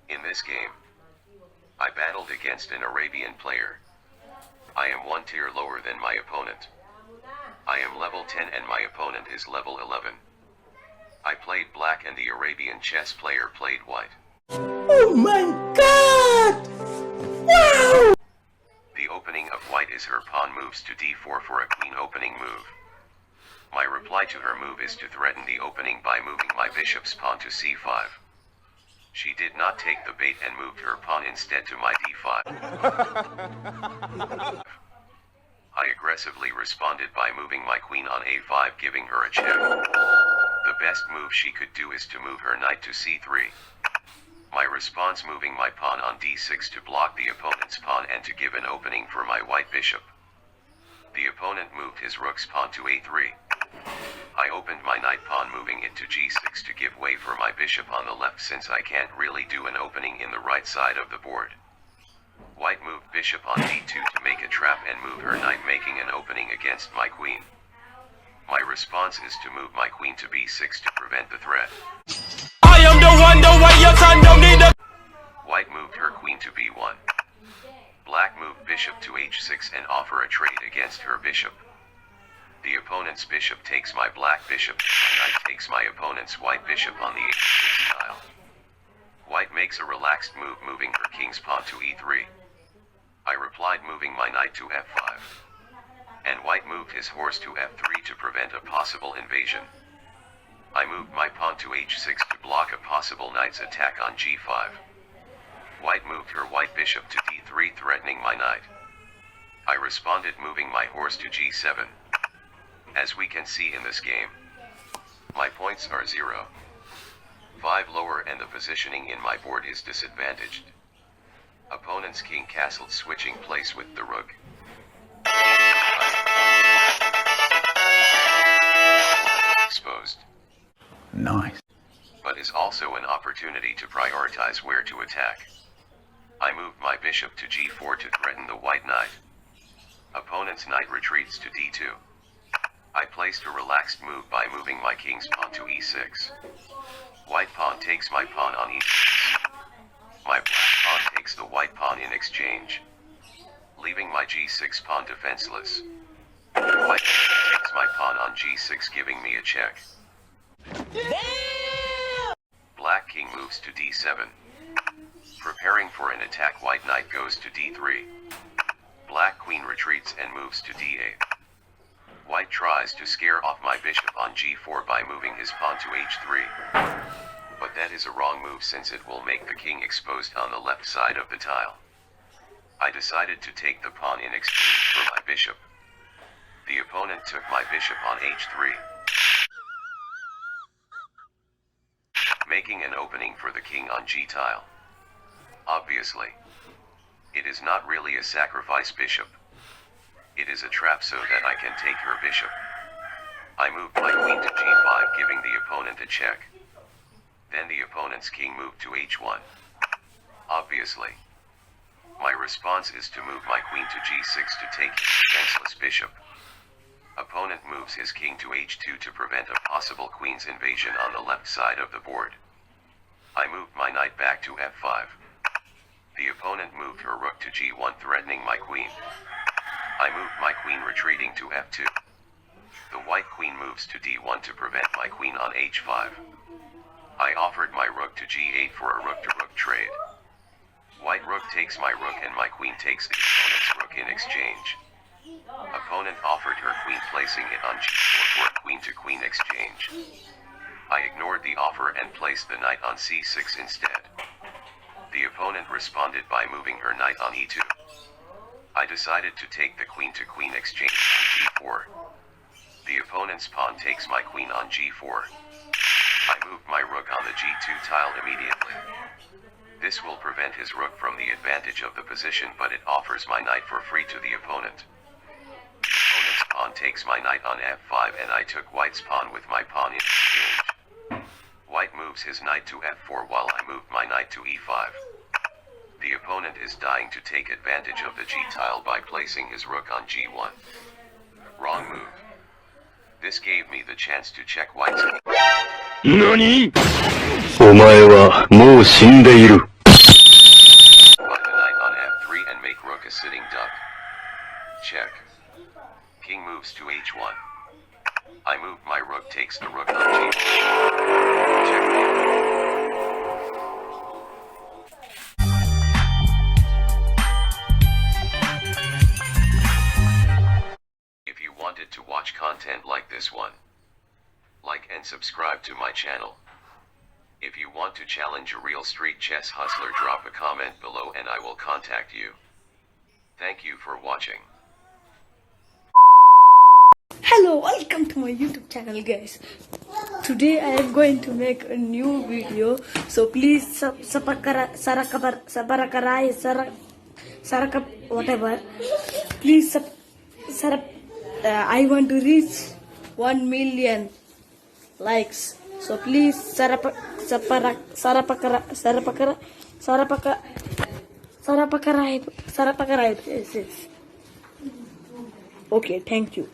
In this game, I battled against an Arabian player. I am one tier lower than my opponent. I am level 10 and my opponent is level 11. I played black and the Arabian chess player played white. Oh my god! Wow! The opening of white is her pawn moves to d4 for a queen opening move. My reply to her move is to threaten the opening by moving my bishop's pawn to c5. She did not take the bait and moved her pawn instead to my d5. I aggressively responded by moving my queen on a5, giving her a check. The best move she could do is to move her knight to c3. My response moving my pawn on d6 to block the opponent's pawn and to give an opening for my white bishop. The opponent moved his rook's pawn to a3. I opened my knight pawn moving it to g6 to give way for my bishop on the left since I can't really do an opening in the right side of the board. White moved bishop on d2 to make a trap and move her knight making an opening against my queen. My response is to move my queen to b6 to prevent the threat. I am the one, the way your son don't need a... White moved her queen to b1. Black moved bishop to h6 and offer a trade against her bishop. The opponent's bishop takes my black bishop, my knight takes my opponent's white bishop on the h6 tile. White makes a relaxed move moving her king's pawn to e3. I replied moving my knight to f5. And white moved his horse to f3 to prevent a possible invasion. I moved my pawn to h6 to block a possible knight's attack on g5. White moved her white bishop to d3 threatening my knight. I responded moving my horse to g7. As we can see in this game, my points are 0. 5 lower and the positioning in my board is disadvantaged. Opponent's king castled switching place with the rook. Exposed. Nice. But is also an opportunity to prioritize where to attack. I moved my bishop to g4 to threaten the white knight. Opponent's knight retreats to d2. I placed a relaxed move by moving my king's pawn to e6. White pawn takes my pawn on e6. My black pawn takes the white pawn in exchange, leaving my g6 pawn defenseless. White takes my pawn on g6 giving me a check. Black king moves to d7. Preparing for an attack, white knight goes to d3. Black queen retreats and moves to d8. White tries to scare off my bishop on g4 by moving his pawn to h3. But that is a wrong move since it will make the king exposed on the left side of the tile. I decided to take the pawn in exchange for my bishop. The opponent took my bishop on h3, making an opening for the king on g tile. Obviously, it is not really a sacrifice bishop. It is a trap so that I can take her bishop. I moved my queen to g5 giving the opponent a check. Then the opponent's king moved to h1. Obviously, my response is to move my queen to g6 to take his defenseless bishop. Opponent moves his king to h2 to prevent a possible queen's invasion on the left side of the board. I moved my knight back to f5. The opponent moved her rook to g1 threatening my queen. I moved my queen retreating to f2. The white queen moves to d1 to prevent my queen on h5. I offered my rook to g8 for a rook-to-rook trade. White rook takes my rook and my queen takes the opponent's rook in exchange. Opponent offered her queen placing it on g4 for a queen-to-queen exchange. I ignored the offer and placed the knight on c6 instead. The opponent responded by moving her knight on e2. I decided to take the queen-to-queen exchange on g4. The opponent's pawn takes my queen on g4. I moved my rook on the g2 tile immediately. This will prevent his rook from the advantage of the position, but it offers my knight for free to the opponent. The opponent's pawn takes my knight on f5 and I took white's pawn with my pawn in exchange. White moves his knight to f4 while I moved my knight to e5. The opponent is dying to take advantage of the g-tile by placing his rook on g1. Wrong move. This gave me the chance to check white's king. 何？お前はもう死んでいる。takes the rook on g. Checkmate. If you wanted to watch content like this one, like and subscribe to my channel. If you want to challenge a real street chess hustler, drop a comment below and I will contact you. Thank you for watching. Hello, welcome to my YouTube channel, guys. Today I am going to make a new video, so please whatever. Please I want to reach 1 million likes. So please yes. Okay, thank you.